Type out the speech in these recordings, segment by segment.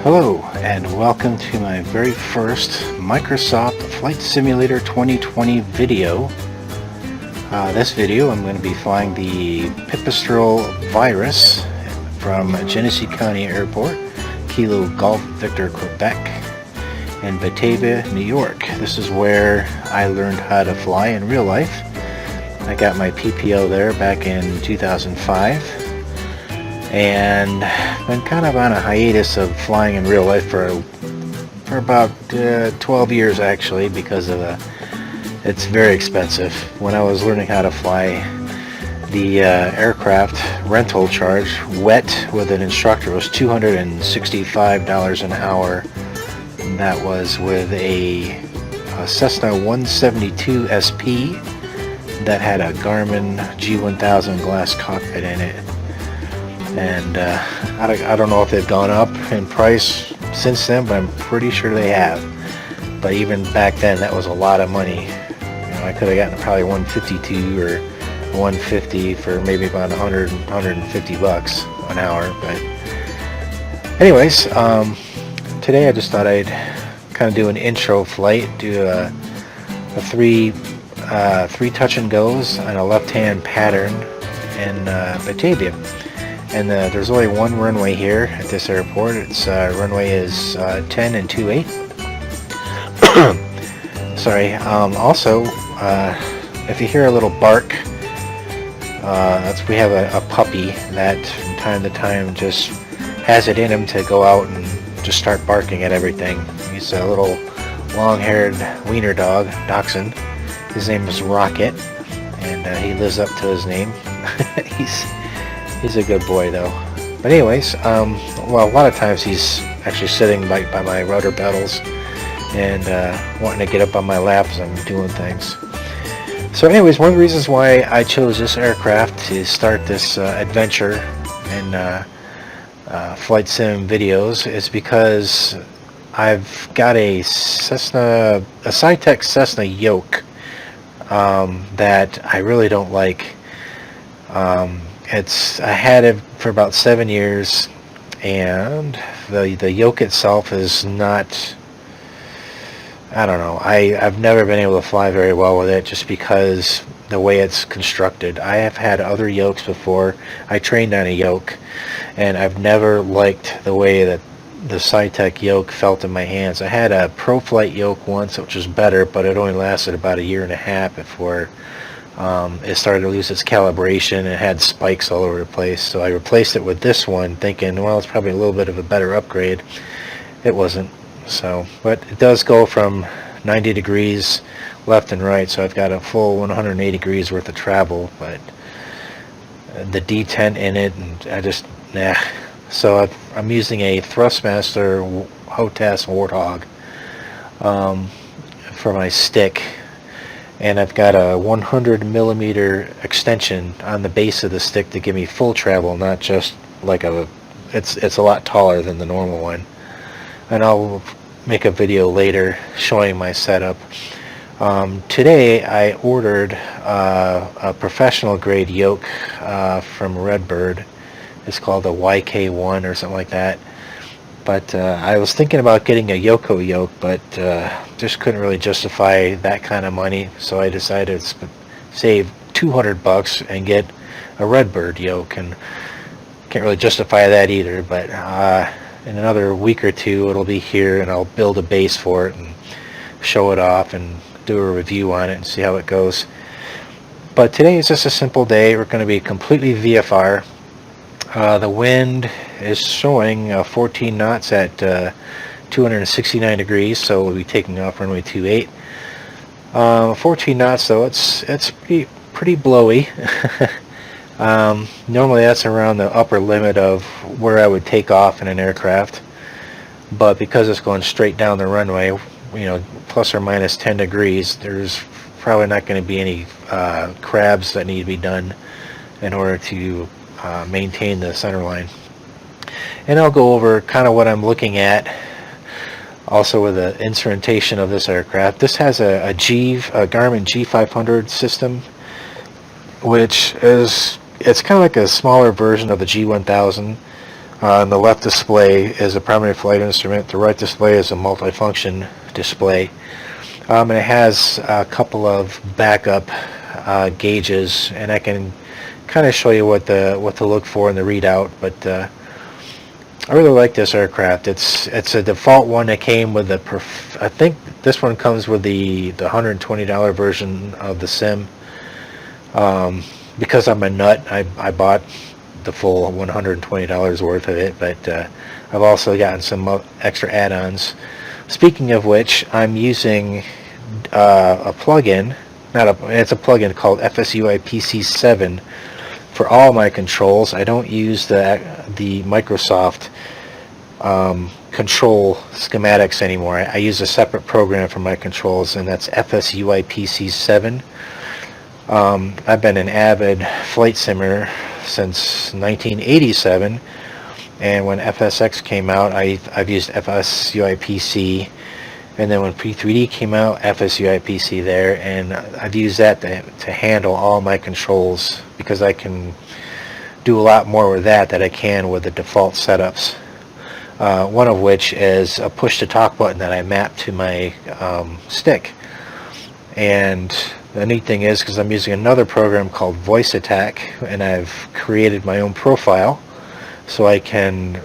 Hello and welcome to my very first Microsoft Flight Simulator 2020 video. This video I'm going to be flying the Pipistrel Virus from Genesee County Airport, Kilo Golf Victor Quebec, in Batavia, New York. This is where I learned how to fly in real life. I got my PPO there back in 2005. And been kind of on a hiatus of flying in real life for about 12 years actually, because of it's very expensive. When I was learning how to fly, the aircraft rental charge wet with an instructor was $265 an hour. And that was with a Cessna 172 SP that had a Garmin G1000 glass cockpit in it. And I don't know if they've gone up in price since then, but I'm pretty sure they have. But even back then, that was a lot of money. I could have gotten probably 152 or 150 for maybe about 150 bucks an hour. But anyways, today I just thought I'd kind of do an intro flight, do a three touch and goes on a left-hand pattern in Batavia. And there's only one runway here at this airport. Its runway is 10 and 2/8. Sorry. Also, if you hear a little bark, we have a puppy that from time to time just has it in him to go out and just start barking at everything. He's a little long-haired wiener dog, dachshund. His name is Rocket, and he lives up to his name. He's a good boy though. But anyways, well, a lot of times he's actually sitting by my rudder pedals and wanting to get up on my lap as I'm doing things. So anyways, one of the reasons why I chose this aircraft to start this adventure in flight sim videos is because I've got a Cytec Cessna yoke that I really don't like. I had it for about 7 years, and the yoke itself is not, I don't know, I've never been able to fly very well with it just because the way it's constructed. I have had other yokes before. I trained on a yoke, and I've never liked the way that the Cytec yoke felt in my hands. I had a ProFlight yoke once, which was better, but it only lasted about a year and a half before it started to lose its calibration. It had spikes all over the place, so I replaced it with this one thinking, well, it's probably a little bit of a better upgrade. It wasn't. So, but it does go from 90 degrees left and right, so I've got a full 180 degrees worth of travel, but the detent in it, and I just, nah. So I'm using a Thrustmaster HOTAS Warthog for my stick. And I've got a 100 millimeter extension on the base of the stick to give me full travel, not just like it's a lot taller than the normal one. And I'll make a video later showing my setup. Today I ordered a professional grade yoke from Redbird. It's called a YK1 or something like that. But I was thinking about getting a Yoko yoke, but just couldn't really justify that kind of money, so I decided to save 200 bucks and get a Redbird yoke, and can't really justify that either. But in another week or two it'll be here, and I'll build a base for it and show it off and do a review on it and see how it goes. But today is just a simple day. We're going to be completely VFR. The wind is showing 14 knots at 269 degrees, so we'll be taking off runway 28. 14 knots though, it's pretty blowy. Normally that's around the upper limit of where I would take off in an aircraft, but because it's going straight down the runway, plus or minus 10 degrees, there's probably not going to be any crabs that need to be done in order to maintain the center line. And I'll go over kind of what I'm looking at also with the instrumentation of this aircraft. This has a Garmin G500 system, which is, it's kind of like a smaller version of the G1000. On the left display is a primary flight instrument. The right display is a multifunction display. And it has a couple of backup gauges, and I can kind of show you what to look for in the readout. But I really like this aircraft. It's a default one that came with the I think this one comes with the $120 version of the sim. Because I'm a nut, I bought the full $120 worth of it, but I've also gotten some extra add-ons. Speaking of which, I'm using a plugin, it's a plugin called FSUIPC7 for all my controls. I don't use the Microsoft control schematics anymore. I use a separate program for my controls, and that's FSUIPC7. I've been an avid flight simmer since 1987, and when FSX came out, I've used FSUIPC, and then when P3D came out, FSUIPC there, and I've used that to handle all my controls, because I can do a lot more with that than I can with the default setups. One of which is a push to talk button that I map to my stick. And the neat thing is, because I'm using another program called Voice Attack, and I've created my own profile, so I can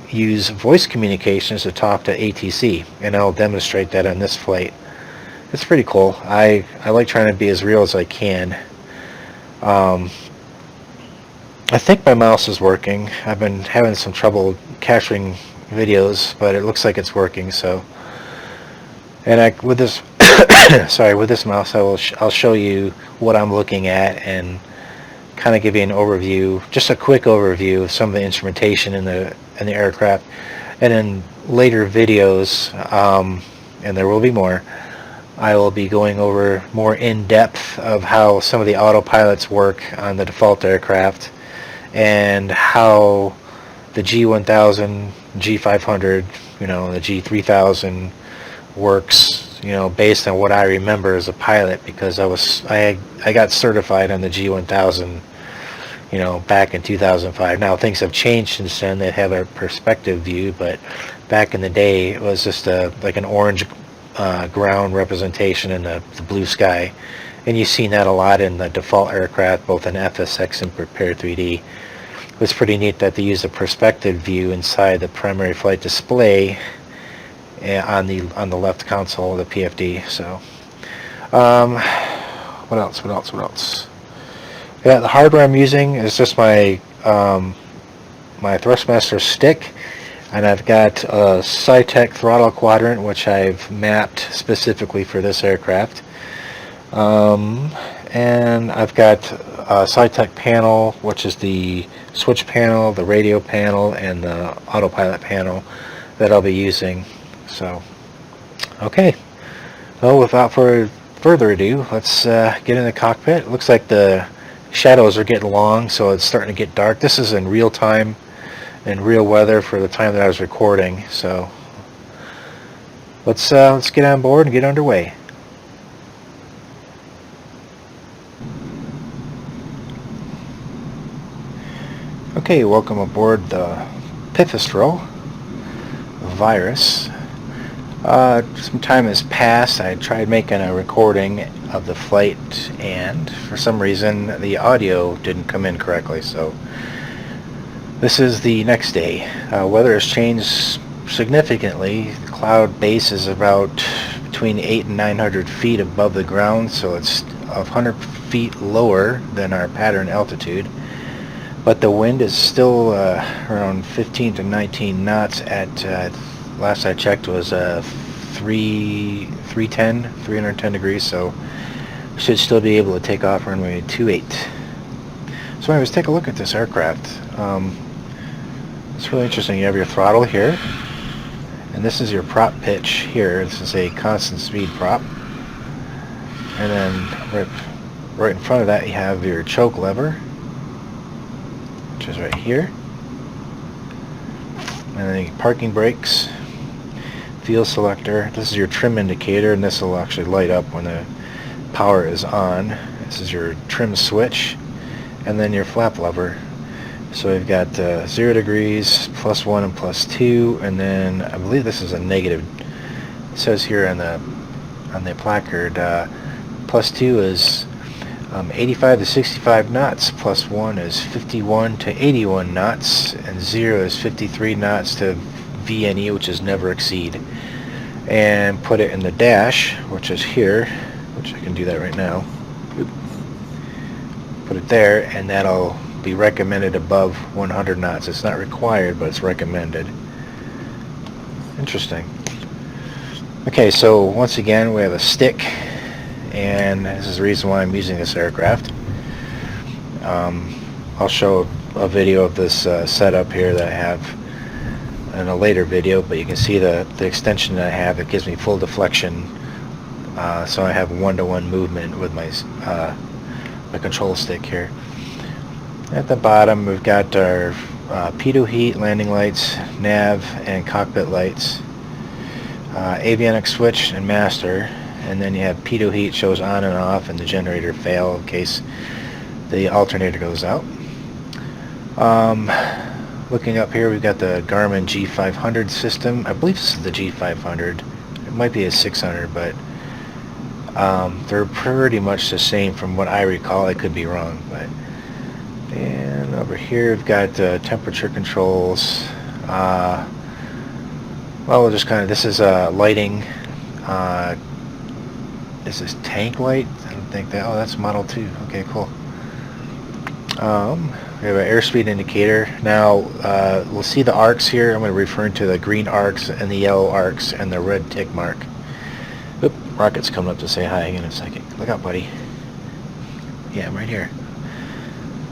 use voice communications to talk to ATC, and I'll demonstrate that on this flight. It's pretty cool. I like trying to be as real as I can. I think my mouse is working. I've been having some trouble capturing videos, but it looks like it's working. So, and with this sorry, with this mouse, I'll show you what I'm looking at and kind of give you an overview, just a quick overview of some of the instrumentation in the aircraft. And in later videos, and there will be more, I will be going over more in depth of how some of the autopilots work on the default aircraft, and how the G1000, G500, the G3000 works, based on what I remember as a pilot, because I got certified on the G1000, back in 2005. Now things have changed since then. They have a perspective view, but back in the day it was just like an orange ground representation in the blue sky, and you've seen that a lot in the default aircraft, both in FSX and Prepare 3D. It's pretty neat that they use a perspective view inside the primary flight display on the left console of the PFD. So, what else? Yeah, the hardware I'm using is just my my Thrustmaster stick, and I've got a Cytec throttle quadrant, which I've mapped specifically for this aircraft. And I've got a Cytec panel, which is the switch panel, the radio panel, and the autopilot panel that I'll be using. So, okay. Well, without further ado, let's get in the cockpit. It looks like the shadows are getting long, so it's starting to get dark. This is in real time and real weather for the time that I was recording. So, let's get on board and get underway. Okay, welcome aboard the Pipistrel Virus. Some time has passed. I tried making a recording of the flight, and for some reason the audio didn't come in correctly. So this is the next day. Weather has changed significantly. The cloud base is about between 800 and 900 feet above the ground, so it's 100 feet lower than our pattern altitude. But the wind is still around 15 to 19 knots at, last I checked, was 310 degrees, so should still be able to take off runway 28. So anyways, take a look at this aircraft. It's really interesting. You have your throttle here, and this is your prop pitch here. This is a constant speed prop. And then right in front of that you have your choke lever, which is right here, and then your parking brakes, fuel selector. This is your trim indicator, and this will actually light up when the power is on. This is your trim switch, and then your flap lever. So we've got 0 degrees, +1 and +2, and then I believe this is a negative. It says here on the placard, +2 is 85 to 65 knots, +1 is 51 to 81 knots, and 0 is 53 knots to VNE, which is never exceed. And put it in the dash, which is here, which I can do that right now. Oop. Put it there, and that'll be recommended above 100 knots. It's not required, but it's recommended. Interesting. Okay, so once again we have a stick, and this is the reason why I'm using this aircraft. I'll show a video of this setup here that I have in a later video, but you can see the extension that I have. It gives me full deflection, so I have one-to-one movement with my control stick here. At the bottom we've got our pitot heat, landing lights, nav, and cockpit lights, avionics switch and master, and then you have pitot heat shows on and off, and the generator fail in case the alternator goes out. Looking up here, we've got the Garmin G500 system. I believe this is the G500. It might be a 600, but they're pretty much the same from what I recall. I could be wrong, but. And over here we've got temperature controls. Well, we'll just kind of, this is lighting. Is this tank light? I don't think that. Oh, that's Model 2. Okay, cool. We have an airspeed indicator. Now we'll see the arcs here. I'm going to refer to the green arcs and the yellow arcs and the red tick mark. Oop, Rocket's coming up to say hi in a second. Look out, buddy. Yeah, I'm right here.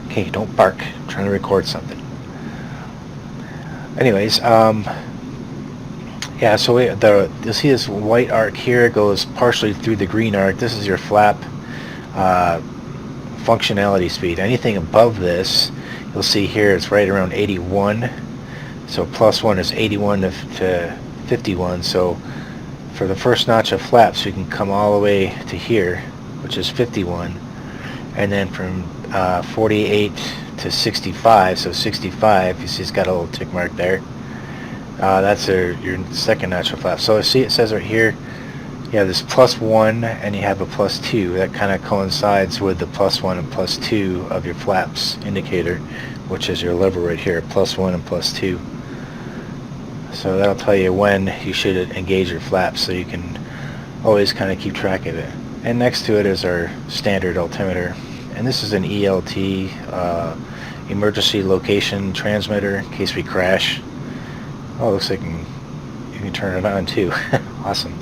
Okay, don't bark. I'm trying to record something. Anyways, yeah, so you'll see this white arc here. It goes partially through the green arc. This is your flap functionality speed. Anything above this, you'll see here it's right around 81. So +1 is 81 to 51. So for the first notch of flaps, we can come all the way to here, which is 51. And then from 48 to 65, so 65, you see it's got a little tick mark there. That's your second notch of flap. So see, it says right here, you have this +1 and you have a +2. That kind of coincides with the +1 and +2 of your flaps indicator, which is your lever right here, +1 and +2. So that'll tell you when you should engage your flaps, so you can always kind of keep track of it. And next to it is our standard altimeter, and this is an ELT, emergency location transmitter in case we crash. Oh, it looks like you can turn it on too. Awesome.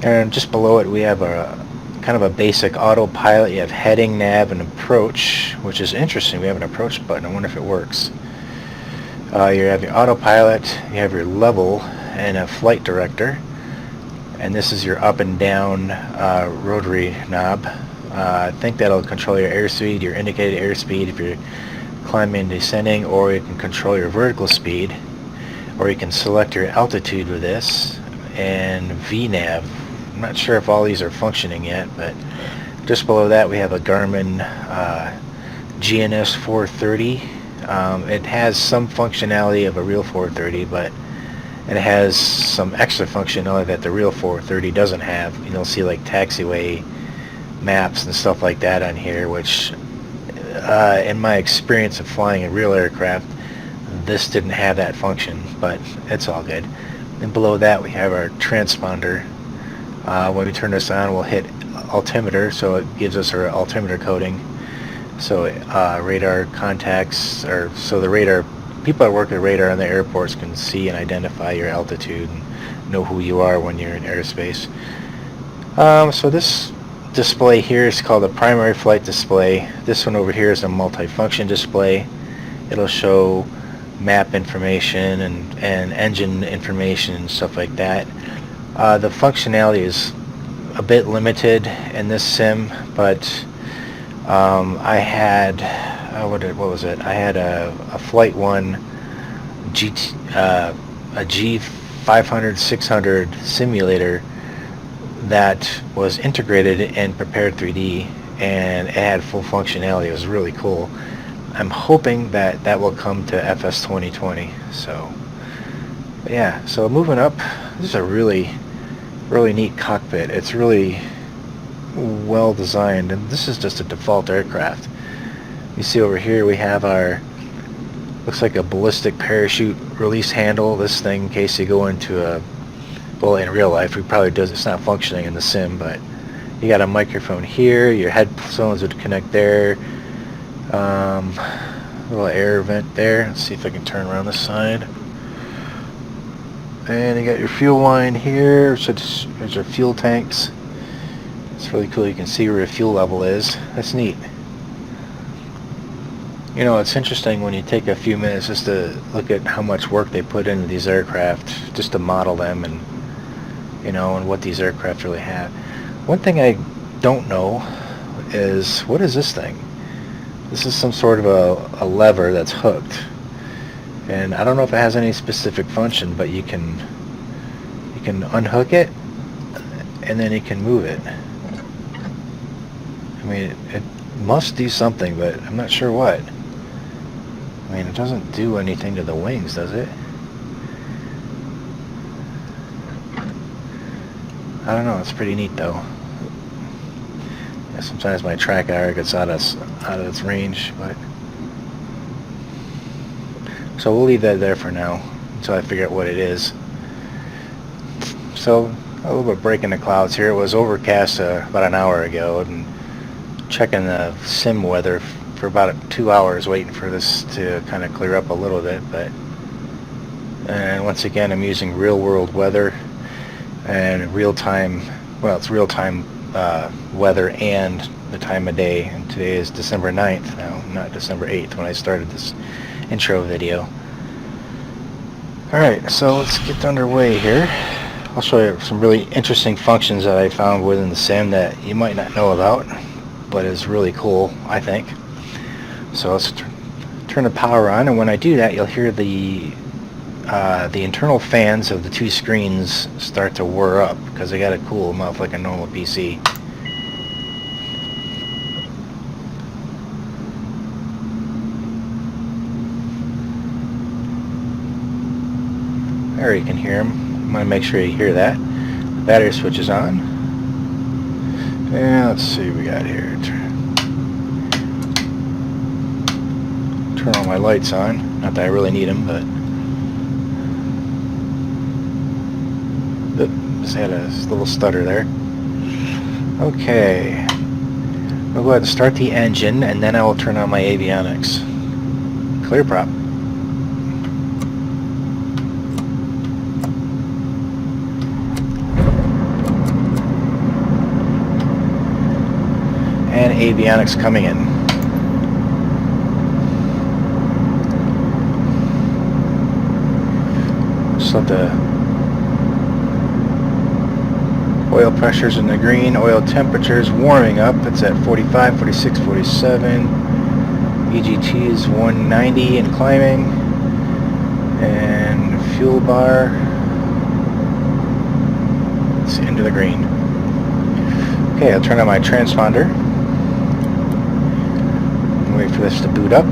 And just below it we have a kind of a basic autopilot. You have heading, nav, and approach, which is interesting. We have an approach button. I wonder if it works. You have your autopilot, you have your level, and a flight director. And this is your up and down rotary knob. I think that'll control your airspeed, your indicated airspeed if you're climbing and descending, or you can control your vertical speed, or you can select your altitude with this, and VNAV. I'm not sure if all these are functioning yet, but just below that we have a Garmin GNS 430. It has some functionality of a real 430, but it has some extra functionality that the real 430 doesn't have. You'll see like taxiway maps and stuff like that on here, which in my experience of flying a real aircraft, this didn't have that function, but it's all good. And below that we have our transponder. When we turn this on, we'll hit altimeter, so it gives us our altimeter coding. So radar contacts, or so the radar people that work at radar in the airports can see and identify your altitude and know who you are when you're in airspace. So this display here is called a primary flight display. This one over here is a multifunction display. It'll show map information and engine information and stuff like that. The functionality is a bit limited in this sim, but I had what was it? I had a Flight 1 a G500 600 simulator that was integrated in Prepared 3D, and it had full functionality. It was really cool. I'm hoping that that will come to FS 2020. So, but yeah, so moving up, this is a really neat cockpit. It's really well designed, and this is just a default aircraft. You see over here we have our, looks like a ballistic parachute release handle. This thing, in case you go into a, well, in real life it probably does, it's not functioning in the sim, but you got a microphone here, your headphones would connect there, little air vent there. Let's see if I can turn around this side. And you got your fuel line here, so there's your fuel tanks. It's really cool, you can see where your fuel level is. That's neat. You know, it's interesting when you take a few minutes just to look at how much work they put into these aircraft, just to model them, and you know, and what these aircraft really have. One thing I don't know is, what is this thing? This is some sort of a lever that's hooked, and I don't know if it has any specific function, but you can unhook it and then you can move it. I mean, it must do something, but I'm not sure what. I mean, it doesn't do anything to the wings, does it? I don't know, it's pretty neat though. Yeah, sometimes my track IR gets out of its range, but so we'll leave that there for now until I figure out what it is. So a little bit of break in the clouds here. It was overcast about an hour ago, and checking the sim weather for about 2 hours, waiting for this to kind of clear up a little bit. But and once again, I'm using real world weather and real time. Well, it's real time weather and the time of day. And today is December 9th now, not December 8th when I started this intro video. Alright, so let's get underway here. I'll show you some really interesting functions that I found within the sim that you might not know about, but is really cool, I think. So let's turn the power on, and when I do that, you'll hear the internal fans of the two screens start to whir up, because I gotta cool them off like a normal PC. There, you can hear them. I'm going to make sure you hear that. The battery switch is on. And let's see what we got here. Turn all my lights on. Not that I really need them, but just had a little stutter there. Okay. I'll go ahead and start the engine, and then I will turn on my avionics. Clear prop. And avionics coming in. Just let the oil pressures in the green, oil temperatures warming up. It's at 45, 46, 47. EGT is 190 and climbing. And fuel bar, it's into the green. Okay, I'll turn on my transponder. Wait for this to boot up.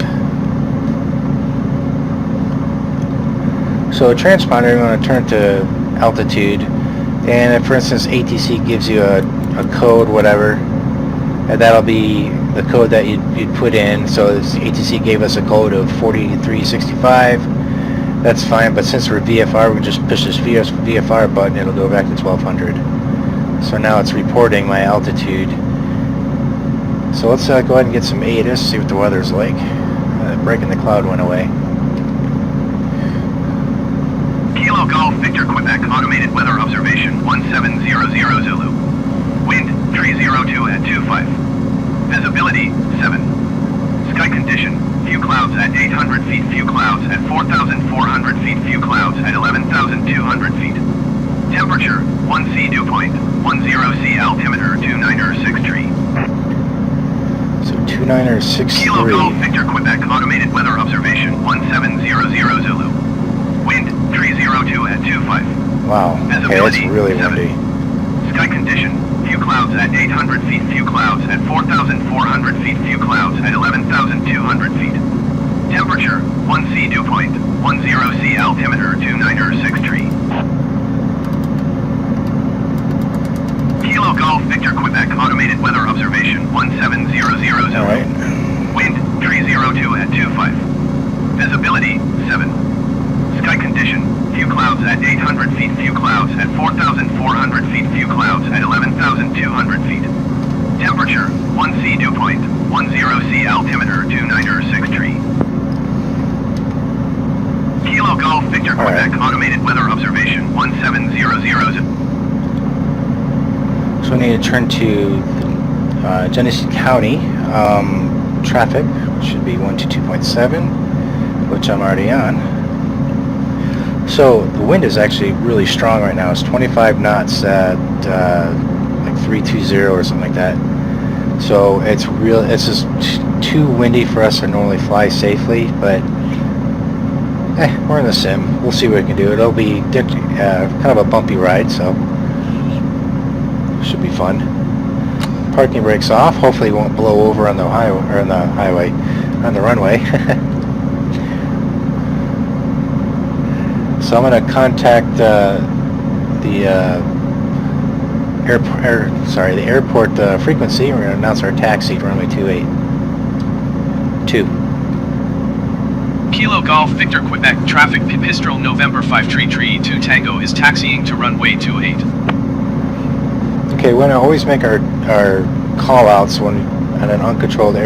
So a transponder, you want to turn to altitude, and if, for instance, ATC gives you a code, whatever, and that'll be the code that you'd put in. So ATC gave us a code of 4365. That's fine, but since we're VFR, we just push this VFR button, it'll go back to 1200. So now it's reporting my altitude. So let's go ahead and get some ATIS, see what the weather's like. Break in the cloud went away. Kilo Golf Victor Quebec Automated Weather Observation 1700 Zulu. Wind 302 at 25. Visibility 7. Sky condition, few clouds at 800 feet, few clouds at 4,400 feet, few clouds at 11,200 feet. Temperature 1C dew point, 10C altimeter 2963. So 2963. Kilo Golf Victor Quebec Automated Weather Observation 1700 Zulu. Wind 302 at 25. Wow, okay, that's really windy. Sky condition, few clouds clouds at 800 feet, few clouds at 4,400 feet, few clouds at 11,200 feet. Temperature, 1C dew point, 10C altimeter, 296 Kilo Golf Victor Quebec automated weather observation 1700 All right. Wind 302 at 25. Visibility 7. Sky condition, few clouds at 800 feet, few clouds at 4,400 feet, few clouds at 11,200 feet. Temperature 1C dew point, 10C altimeter, 296 Kilo Golf Victor Quebec automated weather observation 1700. So we need to turn to Genesee County traffic, which should be 122.7, which I'm already on. So the wind is actually really strong right now. It's 25 knots at like 320 or something like that. So it's just too windy for us to normally fly safely, but we're in the sim. We'll see what we can do. It'll be kind of a bumpy ride, so should be fun. Parking brakes off. Hopefully it won't blow over on the on the runway. So I'm going to contact the airport frequency. We're going to announce our taxi to runway 28. Kilo Golf Victor Quebec traffic Pipistrel November 533 Tango is taxiing to runway 28. Okay, we want to always make our call outs when at an uncontrolled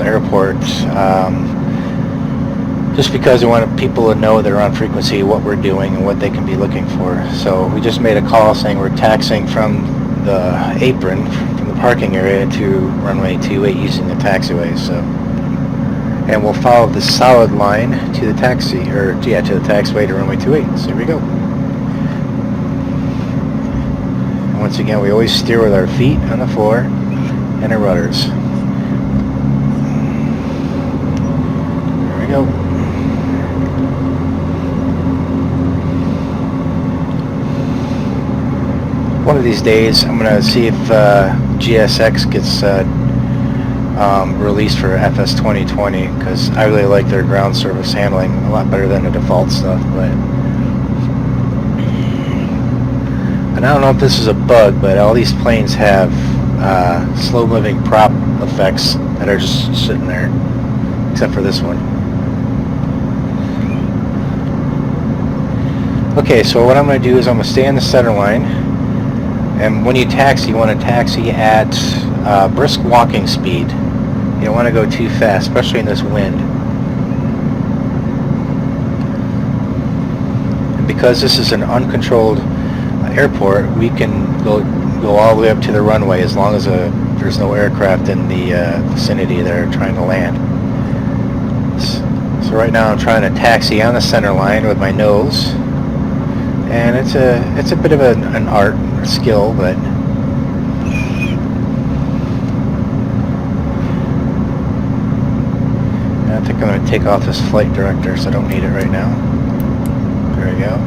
airport, just because we want people to know they're on frequency, what we're doing, and what they can be looking for. So we just made a call saying we're taxiing from the apron, from the parking area to runway 28 using the taxiway. So, and we'll follow the solid line to the taxi, to the taxiway to runway 28. So here we go. And once again, we always steer with our feet on the floor and our rudders. There we go. One of these days, I'm going to see if GSX gets released for FS2020, because I really like their ground service handling a lot better than the default stuff. But and I don't know if this is a bug, but all these planes have slow-moving prop effects that are just sitting there, except for this one. Okay, so what I'm going to do is I'm going to stay in the center line. And when you taxi, you want to taxi at brisk walking speed. You don't want to go too fast, especially in this wind. And because this is an uncontrolled airport, we can go all the way up to the runway as long as there's no aircraft in the vicinity that are trying to land. So right now I'm trying to taxi on the center line with my nose. And it's a bit of an art or skill, but I think I'm going to take off this flight director, so I don't need it right now. There we go.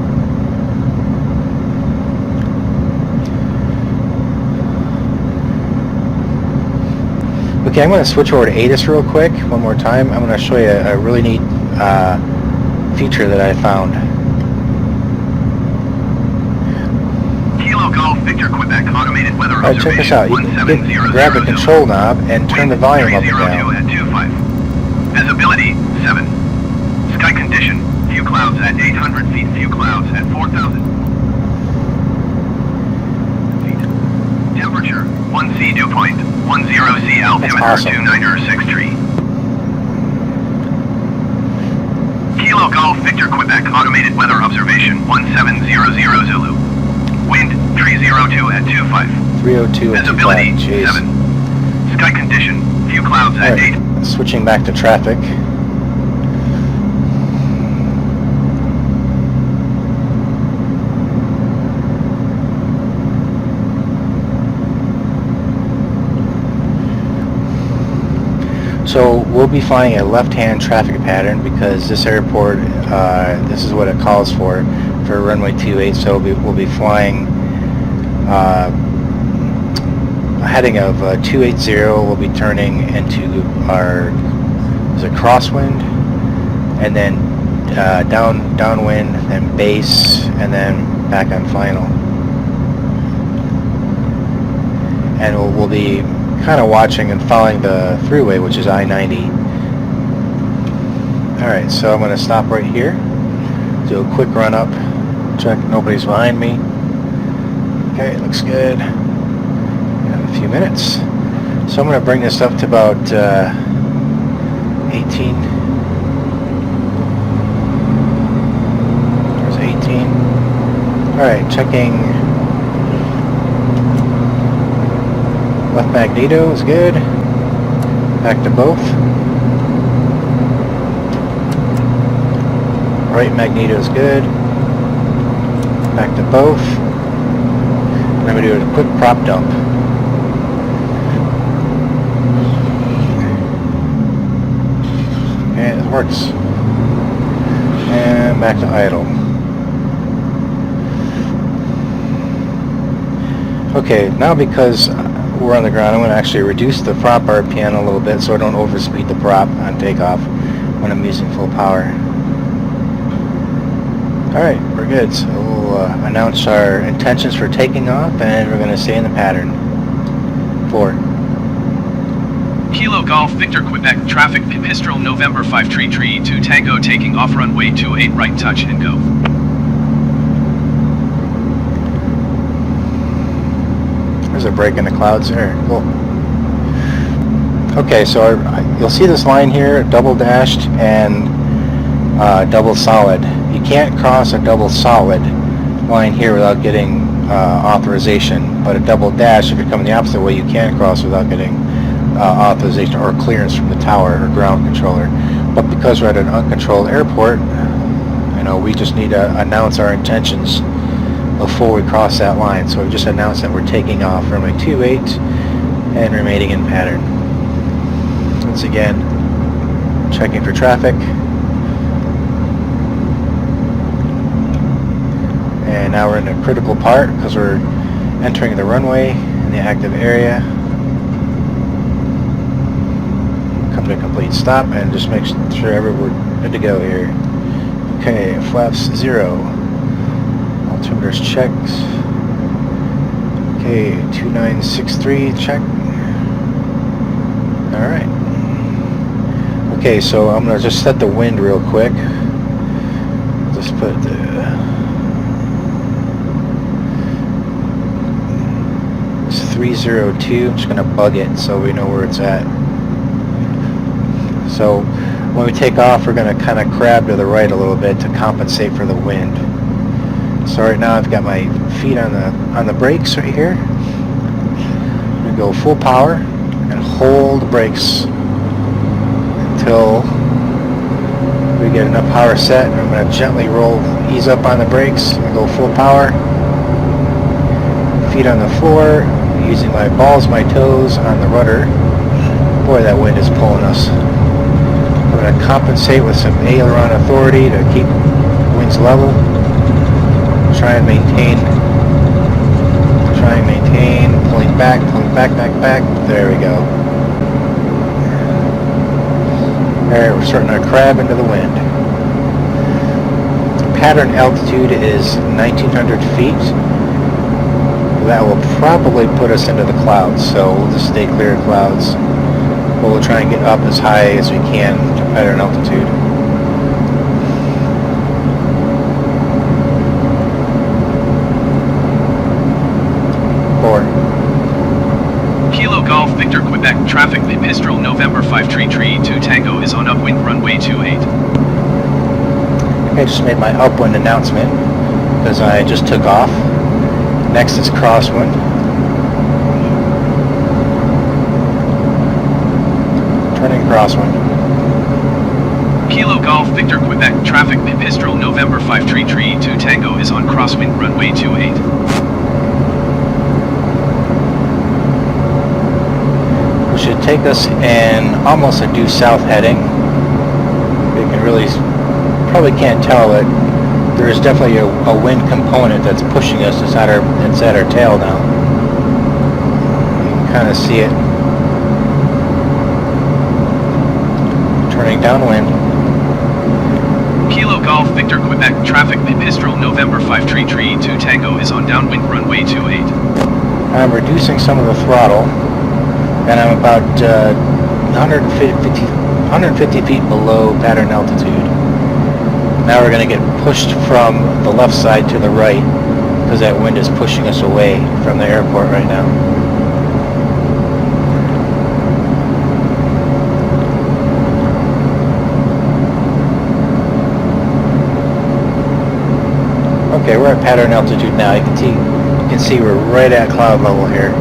Okay, I'm going to switch over to ATIS real quick one more time. I'm going to show you a really neat feature that I found. Golf Victor Quebec automated weather Alright, check this out. You can grab the control knob and turn the volume up and down. At 25. Visibility 7. Sky condition, few clouds at 800 feet, few clouds at 4,000 feet. Temperature 1C dew point, 10C altimeter, awesome. 296 Kilo Golf Victor Quebec automated weather observation 1700 Zulu. Wind 302 at 25. 302 at 25. Visibility Jeez. 7. Sky condition, few clouds at 8. Switching back to traffic. So we'll be flying a left-hand traffic pattern because this airport, this is what it calls for runway 28. So we'll be flying heading of 280, we'll be turning into our crosswind, and then downwind, then base, and then back on final. And we'll be kind of watching and following the thruway, which is I-90. Alright, so I'm going to stop right here, do a quick run up, check nobody's behind me. Okay, looks good. Got a few minutes. So I'm going to bring this up to about 18. There's 18. Alright, checking left magneto is good. Back to both. Right magneto is good. Back to both. And I'm going to do a quick prop dump. Okay, it works. And back to idle. Okay, now because we're on the ground, I'm going to actually reduce the prop RPM a little bit so I don't overspeed the prop on takeoff when I'm using full power. Alright, we're good. So we'll announce our intentions for taking off, and we're going to stay in the pattern. 4. Kilo Golf Victor Quebec traffic Pipistrel November 533 to Tango taking off runway 28 right touch and go. There's a break in the clouds there. Cool. Okay, so you'll see this line here, double dashed and double solid. You can't cross a double solid line here without getting authorization, but a double dash, if you're coming the opposite way, you can't cross without getting authorization or clearance from the tower or ground controller. But because we're at an uncontrolled airport, you know, we just need to announce our intentions before we cross that line. So we just announced that we're taking off runway 28 and remaining in pattern. Once again, checking for traffic. And now we're in a critical part because we're entering the runway in the active area. Come to a complete stop and just make sure we're good to go here. Okay, flaps 0. Altimeters checked. Okay, 2963 check. Alright. Okay, so I'm going to just set the wind real quick. Just put the... It's 302. I'm just going to bug it so we know where it's at. So when we take off, we're going to kind of crab to the right a little bit to compensate for the wind. So right now I've got my feet on the brakes right here. I'm going to go full power and hold the brakes until we get enough power set. And I'm going to gently ease up on the brakes and go full power. Feet on the floor, using my balls, my toes on the rudder. Boy, that wind is pulling us. I'm going to compensate with some aileron authority to keep wings level. Try and maintain, pulling back, back. There we go. Alright, we're starting to crab into the wind. Pattern altitude is 1,900 feet. That will probably put us into the clouds, so we'll just stay clear of clouds. But we'll try and get up as high as we can to pattern altitude. Kilo Golf Victor Quebec traffic Pipistrel November 533 to Tango is on upwind runway 28. I just made my upwind announcement because I just took off. Next is crosswind. Turning crosswind. Kilo Golf Victor Quebec traffic Pipistrel November 533 to Tango is on crosswind runway 28. Which should take us in almost a due south heading. You can really, probably can't tell it. There is definitely a wind component that's pushing us. It's at our tail now. You can kind of see it. Turning downwind. Kilo Golf Victor Quebec traffic Pipistrel November 5 Tree 2 Tango is on downwind runway 28. I'm reducing some of the throttle, and I'm about 150 feet below pattern altitude. Now we're going to get pushed from the left side to the right because that wind is pushing us away from the airport right now. Okay, we're at pattern altitude now. You can see we're right at cloud level here.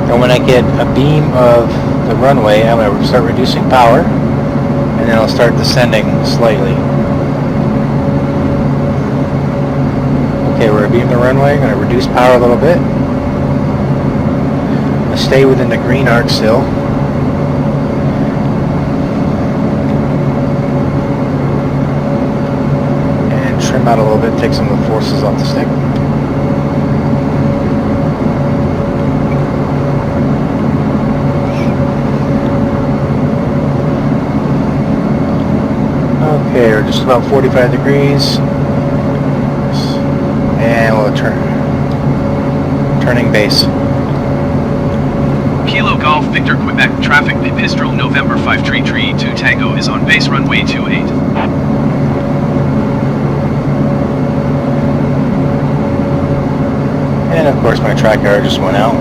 And when I get a beam of the runway, I'm going to start reducing power, and then I'll start descending slightly. Okay, we're abeam the runway. I'm going to reduce power a little bit. I'm going to stay within the green arc still. And trim out a little bit, take some of the forces off the stick. Okay, we're just about 45 degrees, and we'll turning base. Kilo Golf Victor Quebec traffic Pipistrel November 5 Tree 2 Tango is on base runway 28. And of course my track error just went out.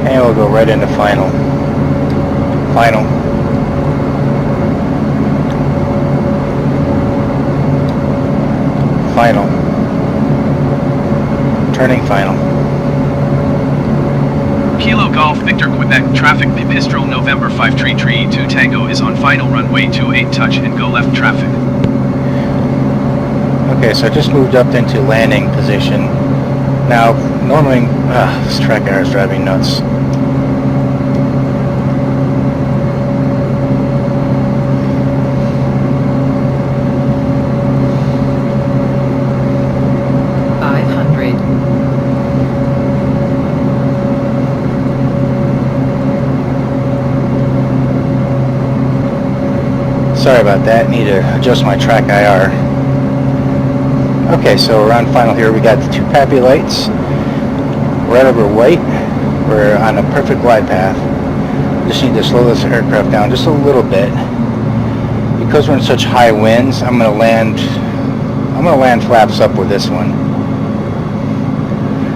And we'll go right into final. Final. Final. Turning final. Kilo Golf Victor Quebec traffic Pipistrel November 5 Tree 2 Tango is on final runway 28 touch and go left traffic. Okay, so I just moved up into landing position. Now, normally, this track error is driving me nuts. Sorry about that, need to adjust my track IR. Okay, so we're on final here. We got the 2 PAPI lights. Right over white. We're on a perfect glide path. Just need to slow this aircraft down just a little bit. Because we're in such high winds, I'm gonna land flaps up with this one.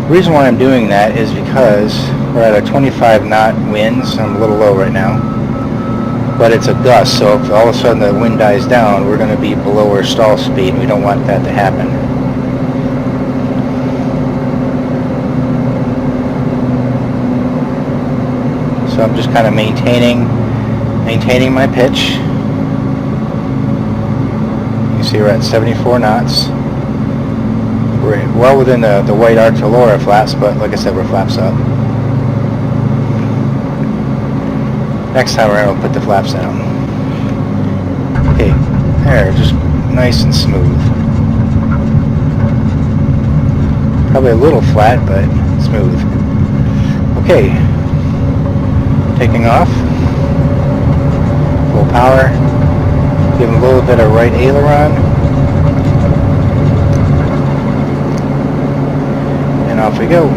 The reason why I'm doing that is because we're at a 25 knot winds. I'm a little low right now. But it's a gust, so if all of a sudden the wind dies down, we're going to be below our stall speed, and we don't want that to happen. So I'm just kind of maintaining my pitch. You see we're at 74 knots. We're well within the white arc to lower flaps, but like I said, we're flaps up. Next time around, we'll put the flaps down. Okay, there, just nice and smooth. Probably a little flat, but smooth. Okay, taking off. Full power. Give a little bit of right aileron. And off we go.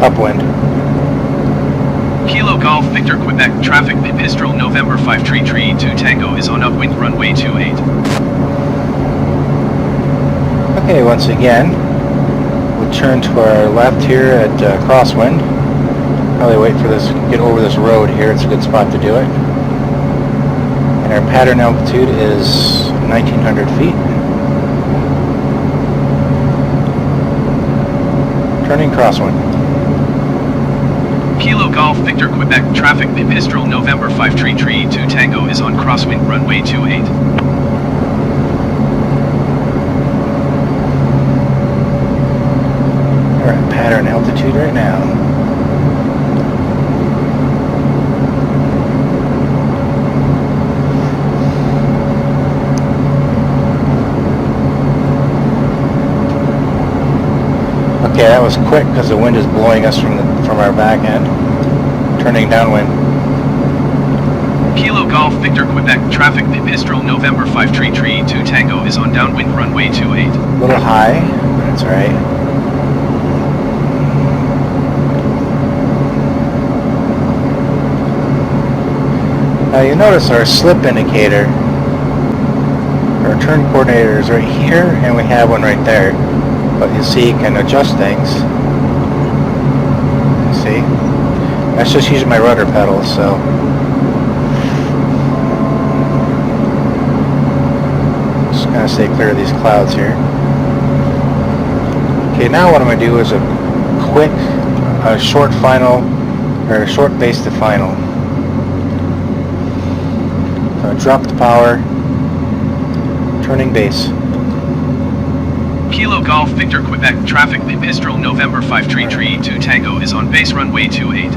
Upwind. Kilo Golf Victor Quebec traffic Pipistrel November 5 Tree 2 Tango is on upwind runway 28. Okay, once again, we'll turn to our left here at crosswind. Probably wait for this, get over this road here. It's a good spot to do it. And our pattern altitude is 1,900 feet. Turning crosswind. Kilo Golf Victor Quebec traffic Pipistrel November 5 Tree 2 Tango is on crosswind runway 28. We're at pattern altitude right now. Okay, that was quick because the wind is blowing us from our back end, turning downwind. Kilo Golf Victor Quebec traffic Pipistrel November 5 Tree 2 Tango is on downwind runway 28. A little high, but it's alright. Now you notice our slip indicator, our turn coordinator is right here, and we have one right there. But you see, you can adjust things. See? That's just using my rudder pedal, so. Just kind of stay clear of these clouds here. Okay, now what I'm going to do is a quick, short final, or short base to final. So I drop the power, turning base. Kilo Golf Victor Quebec traffic Pipistrel November 5 Tree 2 Tango is on base runway 28.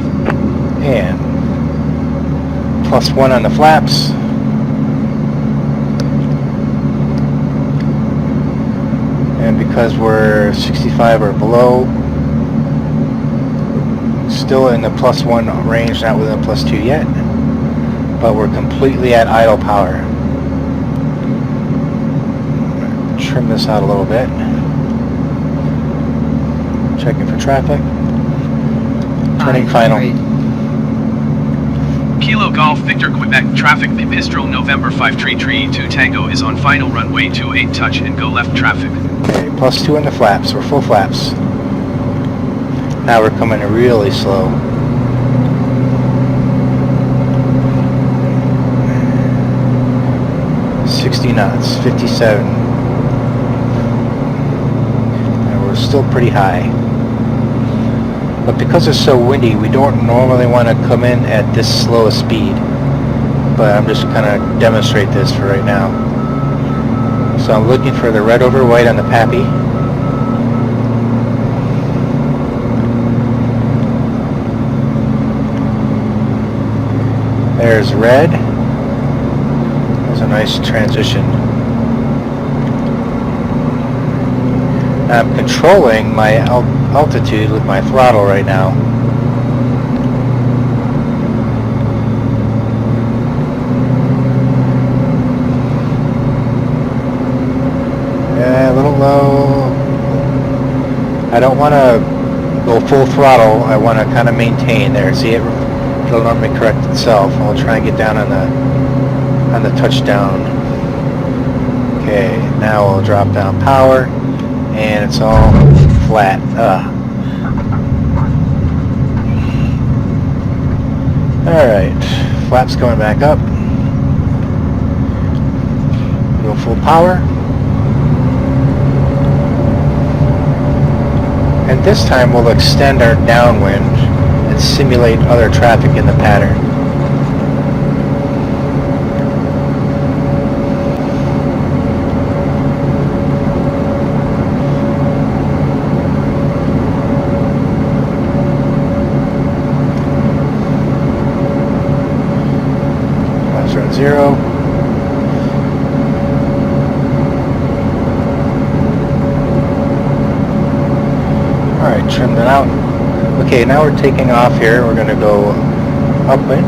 And +1 on the flaps. And because we're 65 or below, still in the +1 range, not within the +2 yet, but we're completely at idle power. Trim this out a little bit. Checking for traffic. Turning final. Kilo Golf Victor Quebec traffic Pipistrel November 5 Tree 2 Tango is on final runway 28 touch and go left traffic. Okay, +2 in the flaps. We're full flaps. Now we're coming really slow. $60 knots, 57. Still pretty high, but because it's so windy, we don't normally want to come in at this slow a speed, but I'm just kind of demonstrate this for right now. So I'm looking for the red over white on the PAPI. There's red. There's a nice transition. I'm controlling my altitude with my throttle right now. Yeah, a little low. I don't want to go full throttle. I want to kind of maintain there. See, it'll normally correct itself. I'll try and get down on the touchdown. Okay, now we'll drop down power. And it's all flat. Alright, flaps going back up. Go full power. And this time we'll extend our downwind and simulate other traffic in the pattern. Zero. Alright, trim that out. Okay, now we're taking off here. We're going to go upwind.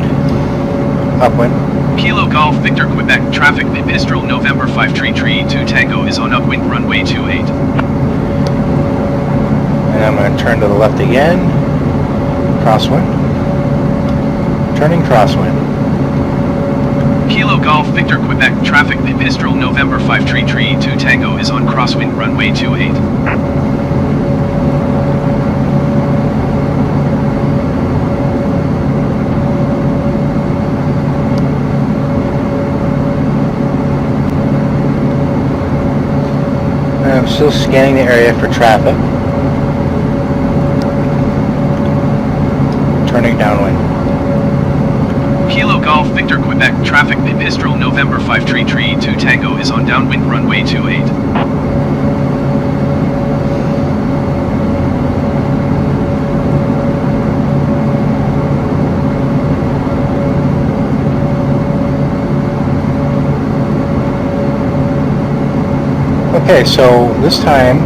Upwind. Kilo Golf Victor Quebec traffic Pipistrel November 5 Tree 2 Tango is on upwind runway 28. And I'm going to turn to the left again. Crosswind. Turning crosswind. Kilo Golf Victor Quebec traffic Pipistrel November 5 Tree 2 Tango is on crosswind runway 28. And I'm still scanning the area for traffic. turning downwind. Kilo Golf Victor Quebec traffic Pipistrel November 5 Tree 2 Tango is on downwind runway 28. Okay, so this time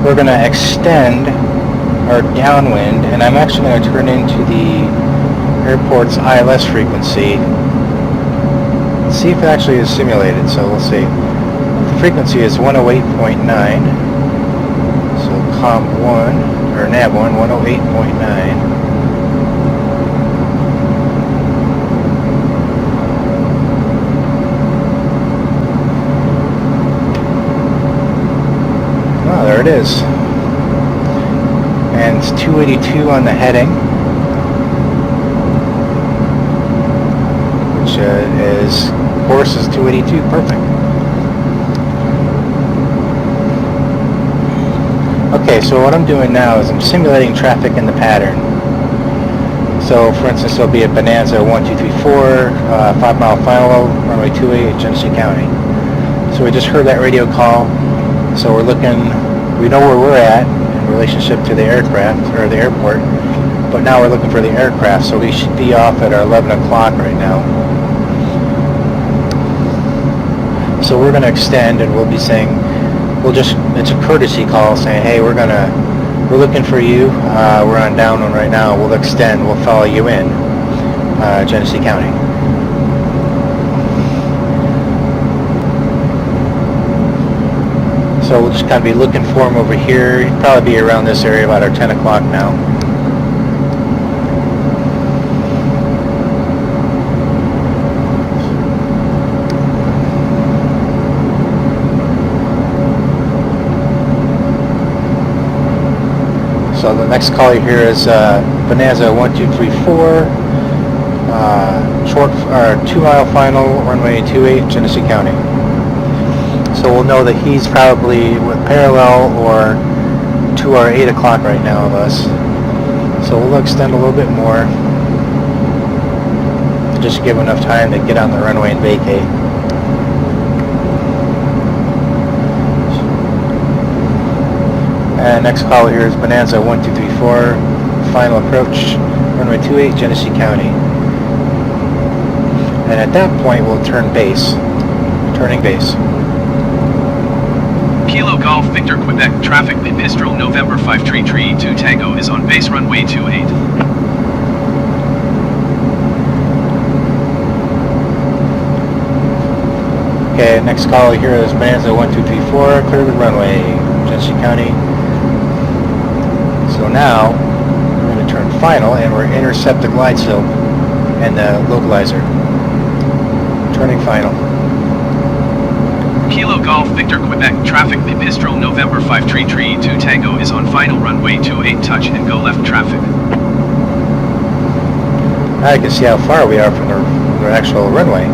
we're going to extend our downwind, and I'm actually going to turn into the airport's ILS frequency. See if it actually is simulated. So we'll see. The frequency is 108.9. So COM 1 or NAV 1 108.9. Oh, there it is. And it's 282 on the heading, which is course is 282. Perfect. Okay, so what I'm doing now is I'm simulating traffic in the pattern. So for instance, there'll be a Bonanza 1234, 5 mile final, runway 28, Genesee County. So we just heard that radio call. So we're looking, we know where we're at in relationship to the aircraft, or the airport, but now we're looking for the aircraft, so we should be off at our 11 o'clock right now. So we're going to extend, and we'll be saying, it's a courtesy call saying, hey, we're looking for you, we're on downwind right now, we'll extend, we'll follow you in, Genesee County. So we'll just kind of be looking for him over here. He'd probably be around this area about our 10 o'clock now. So the next call you hear is Bonanza 1234, short 2 mile final, runway 28, Genesee County. So we'll know that he's probably with parallel or to our 8 o'clock right now of us. So we'll extend a little bit more to just give enough time to get on the runway and vacate. And next call here is Bonanza 1234, final approach, runway 28, Genesee County. And at that point we'll turn base, turning base. Kilo Golf Victor Quebec traffic Pipistrel November 5 Tree 2 Tango is on base runway 28. Okay, next call here is Bonanza 1234, clear the runway, Genesee County. So now we're going to turn final and we're intercept the glide slope and the localizer. Turning final. Kilo Golf Victor Quebec traffic Pipistrel November 5 Tree 2 Tango is on final runway 28 touch and go left traffic. Now you can see how far we are from the actual runway.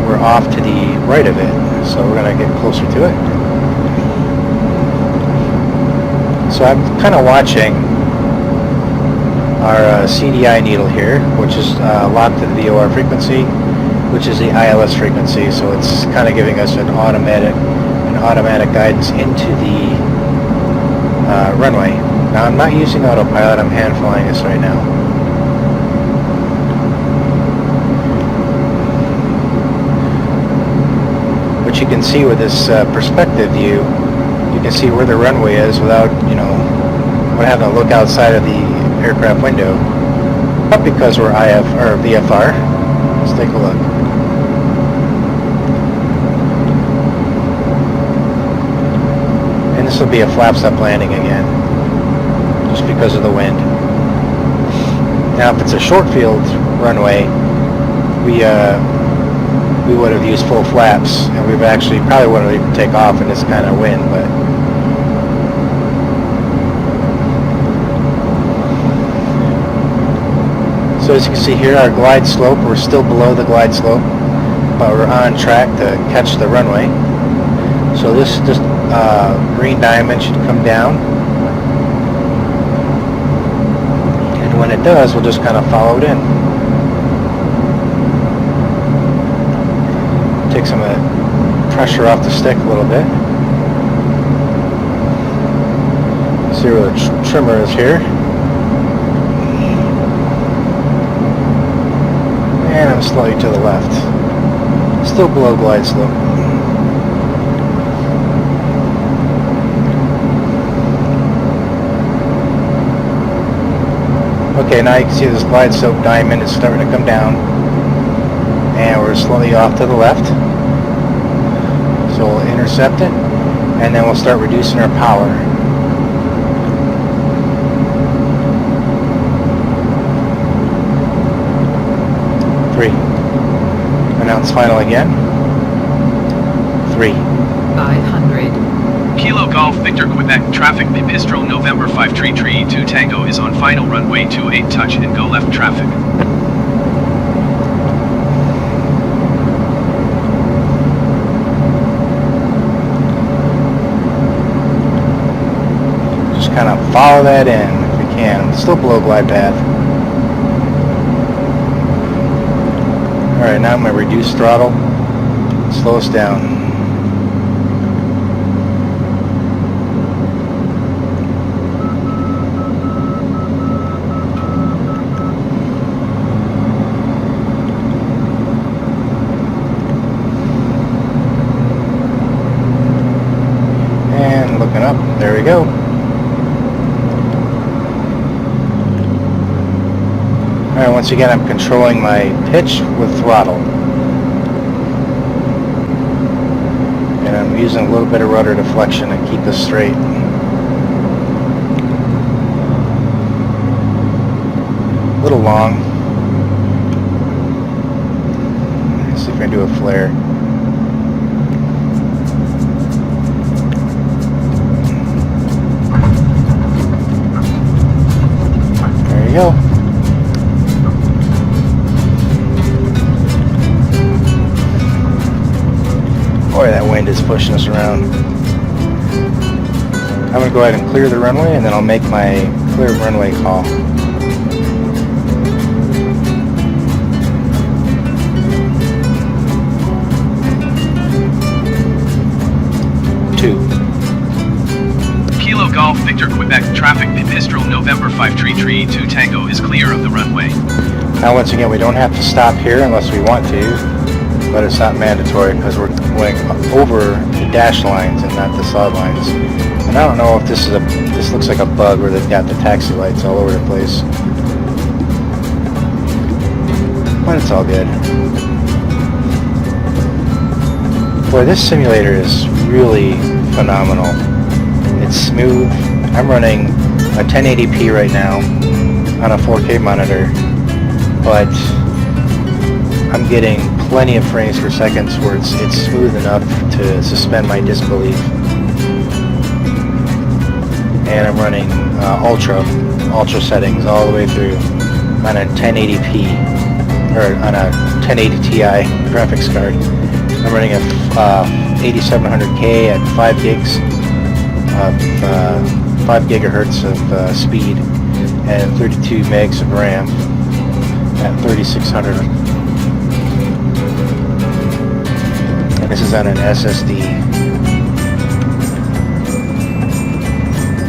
We're off to the right of it, so we're going to get closer to it. So I'm kind of watching our CDI needle here, which is locked to the VOR frequency, which is the ILS frequency, so it's kind of giving us an automatic guidance into the runway. Now I'm not using autopilot, I'm hand flying this right now. What you can see with this perspective view, you can see where the runway is without, without having to look outside of the aircraft window. Not because we're VFR. Let's take a look. And this will be a flaps up landing again, just because of the wind. Now if it's a short field runway, we would have used full flaps, and we've actually probably wouldn't even take off in this kind of wind, but so as you can see here, our glide slope, we're still below the glide slope, but we're on track to catch the runway. So this green diamond should come down, and When it does, we'll just kind of follow it in. Take some of the pressure off the stick a little bit. See where the trimmer is here. And I'm slightly to the left. Still below glide slope. Okay, now you can see this glide slope diamond is starting to come down. And we're slightly off to the left. So we'll intercept it, and then we'll start reducing our power. Three. Announce final again. 3. 500. Kilo Golf Victor Quebec traffic Pipistrel November 5 Tree 2 Tango is on final runway 28 touch and go left traffic. Just kind of follow that in if we can. Still below glide path. Alright, now I'm going to reduce throttle. Slow us down. And looking up. There we go. Alright, once again I'm controlling my pitch with throttle. And I'm using a little bit of rudder deflection to keep us straight. A little long. Let's see if I can do a flare. There you go. Boy, that wind is pushing us around. I'm going to go ahead and clear the runway, and then I'll make my clear runway call. Kilo Golf Victor Quebec traffic Pipistrel November 5 Tree 2 Tango is clear of the runway. Now once again, we don't have to stop here unless we want to. But it's not mandatory because we're going over the dash lines and not the solid lines. And I don't know if this looks like a bug where they've got the taxi lights all over the place. But it's all good. Boy, this simulator is really phenomenal. It's smooth. I'm running a 1080p right now on a 4K monitor, but I'm getting plenty of frames per second where it's smooth enough to suspend my disbelief. And I'm running ultra settings all the way through on a 1080p or on a 1080 Ti graphics card. I'm running a 8700K at 5 gigs of 5 gigahertz of speed and 32 megs of RAM at 3600. And this is on an SSD.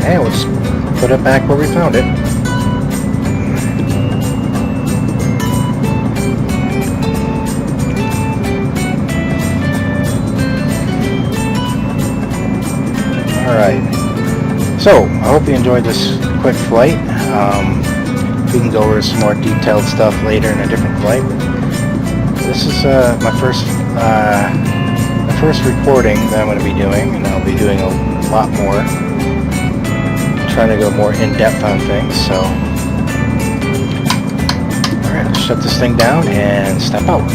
And we'll just put it back where we found it. Alright. So, I hope you enjoyed this quick flight. We can go over some more detailed stuff later in a different flight. This is my first recording that I'm going to be doing, and I'll be doing a lot more. Trying to go more in-depth on things, so alright, let's shut this thing down and step out.